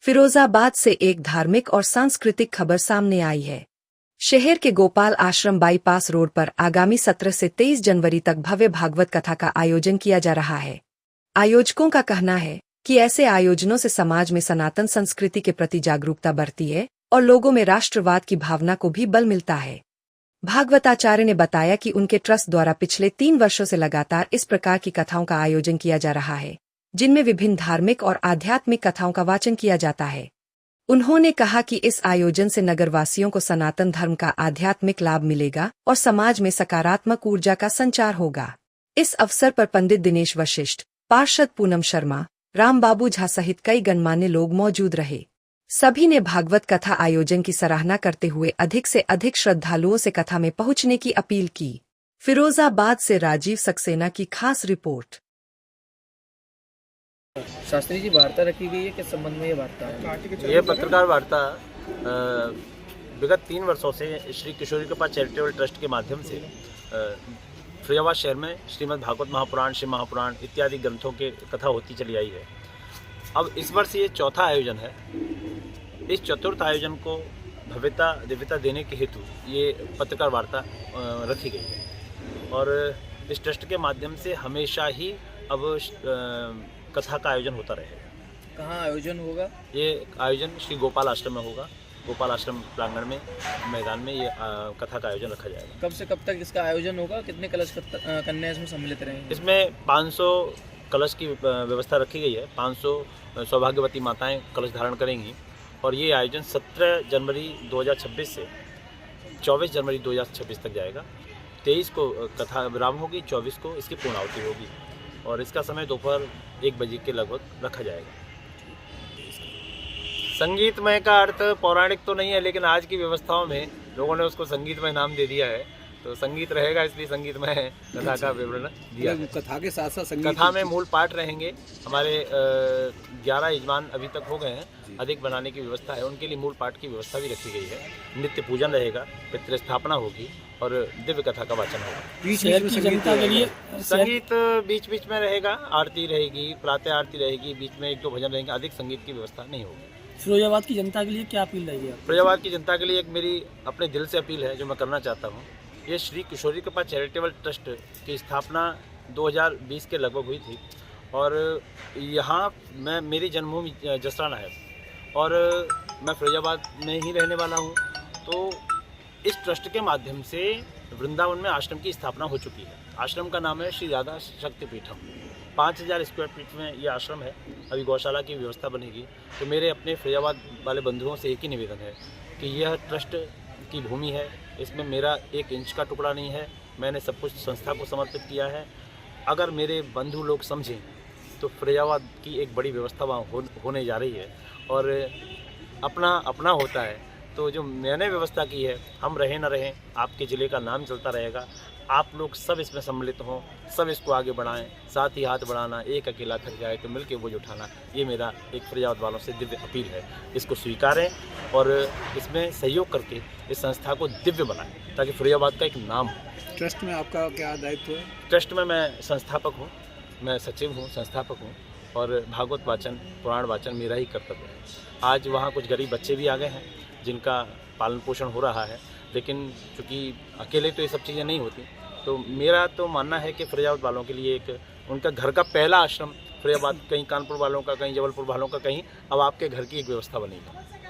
फिरोजाबाद से एक धार्मिक और सांस्कृतिक खबर सामने आई है। शहर के गोपाल आश्रम बाईपास रोड पर आगामी 17 से 23 जनवरी तक भव्य भागवत कथा का आयोजन किया जा रहा है। आयोजकों का कहना है कि ऐसे आयोजनों से समाज में सनातन संस्कृति के प्रति जागरूकता बढ़ती है और लोगों में राष्ट्रवाद की भावना को भी बल मिलता है। भागवताचार्य ने बताया कि उनके ट्रस्ट द्वारा पिछले 3 वर्षों से लगातार इस प्रकार की कथाओं का आयोजन किया जा रहा है, जिनमें विभिन्न धार्मिक और आध्यात्मिक कथाओं का वाचन किया जाता है। उन्होंने कहा कि इस आयोजन से नगरवासियों को सनातन धर्म का आध्यात्मिक लाभ मिलेगा और समाज में सकारात्मक ऊर्जा का संचार होगा। इस अवसर पर पंडित दिनेश वशिष्ठ, पार्षद पूनम शर्मा, रामबाबू झा सहित कई गणमान्य लोग मौजूद रहे। सभी ने भागवत कथा आयोजन की सराहना करते हुए अधिक से अधिक श्रद्धालुओं से कथा में पहुंचने की अपील की। फिरोजाबाद से राजीव सक्सेना की खास रिपोर्ट। शास्त्री जी, वार्ता रखी गई है, किस संबंध में ये वार्ता है? ये पत्रकार वार्ता विगत 3 वर्षों से श्री किशोरी कृपा चैरिटेबल ट्रस्ट के माध्यम से फिरोजाबाद शहर में श्रीमद् भागवत महापुराण, शिव महापुराण इत्यादि ग्रंथों की कथा होती चली आई है। अब इस वर्ष ये चौथा आयोजन है। इस चतुर्थ आयोजन को भव्यता दिव्यता देने के हेतु ये पत्रकार वार्ता रखी गई है और इस ट्रस्ट के माध्यम से हमेशा ही अब कथा का आयोजन होता रहेगा। कहाँ आयोजन होगा? ये आयोजन श्री गोपाल आश्रम में होगा। गोपाल आश्रम प्रांगण में मैदान में ये कथा का आयोजन रखा जाएगा। कब से कब तक इसका आयोजन होगा? कितने कलश कन्या इसमें सम्मिलित रहेंगे? इसमें 500 कलश की व्यवस्था रखी गई है। 500 सौभाग्यवती माताएं कलश धारण करेंगी और ये आयोजन 17 जनवरी 2026 से 24 जनवरी 2026 तक जाएगा। 23 को कथा विराम होगी, 24 को इसकी पूर्णाहुति होगी और इसका समय दोपहर 1 बजे के लगभग रखा जाएगा। संगीतमय का अर्थ पौराणिक तो नहीं है, लेकिन आज की व्यवस्थाओं में लोगों ने उसको संगीतमय नाम दे दिया है, तो संगीत रहेगा, इसलिए संगीतमय कथा का विवरण दिया है। कथा के साथ साथ संगीत कथा में मूल पाठ रहेंगे। हमारे 11 यजमान अभी तक हो गए हैं, अधिक बनाने की व्यवस्था है, उनके लिए मूल पाठ की व्यवस्था भी रखी गई है। नित्य पूजन रहेगा, पितृस्थापना होगी और दिव्य कथा का वाचन होगा। शहर की जनता के लिए संगीत बीच बीच में रहेगा, आरती रहेगी, प्रातः आरती रहेगी, बीच में 1-2 भजन रहेंगे, अधिक संगीत की व्यवस्था नहीं होगी। फिरोजाबाद की जनता के लिए क्या अपील रहेगी? फिरोजाबाद की जनता के लिए एक मेरी अपने दिल से अपील है जो मैं करना चाहता हूँ। ये श्री किशोरी कृपा चैरिटेबल ट्रस्ट की स्थापना 2020 के लगभग हुई थी और यहाँ मेरी जन्मभूमि जसराना है और मैं फिरोजाबाद में ही रहने वाला हूँ। तो इस ट्रस्ट के माध्यम से वृंदावन में आश्रम की स्थापना हो चुकी है। आश्रम का नाम है श्री राधा शक्तिपीठम। 5000 स्क्वायर फीट में ये आश्रम है। अभी गौशाला की व्यवस्था बनेगी। तो मेरे अपने फिरोजाबाद वाले बंधुओं से एक ही निवेदन है कि यह ट्रस्ट की भूमि है, इसमें मेरा 1 इंच का टुकड़ा नहीं है। मैंने सब कुछ संस्था को समर्पित किया है। अगर मेरे बंधु लोग समझें तो फिरोजाबाद की एक बड़ी व्यवस्था वहाँ होने जा रही है और अपना होता है। तो जो मैंने व्यवस्था की है, हम रहें न रहें, आपके ज़िले का नाम चलता रहेगा। आप लोग सब इसमें सम्मिलित हों, सब इसको आगे बढ़ाएं। साथ ही हाथ बढ़ाना, एक अकेला थक जाए तो मिलके बोझ उठाना, ये मेरा एक फिरोजाबाद वालों से दिव्य अपील है। इसको स्वीकारें और इसमें सहयोग करके इस संस्था को दिव्य बनाएं ताकि फिरोजाबाद का एक नाम हो। ट्रस्ट में आपका क्या दायित्व है? ट्रस्ट में मैं संस्थापक हूँ, मैं सचिव हूँ, संस्थापक हूँ और भागवत वाचन, पुराण वाचन मेरा ही कर्तव्य है। आज वहाँ कुछ गरीब बच्चे भी आ गए हैं जिनका पालन पोषण हो रहा है, लेकिन चूँकि अकेले तो ये सब चीज़ें नहीं होती। तो मेरा तो मानना है कि फिरोजाबाद वालों के लिए एक उनका घर का पहला आश्रम फिरोजाबाद, कहीं कानपुर वालों का, कहीं जबलपुर वालों का, कहीं अब आपके घर की एक व्यवस्था बनेगी।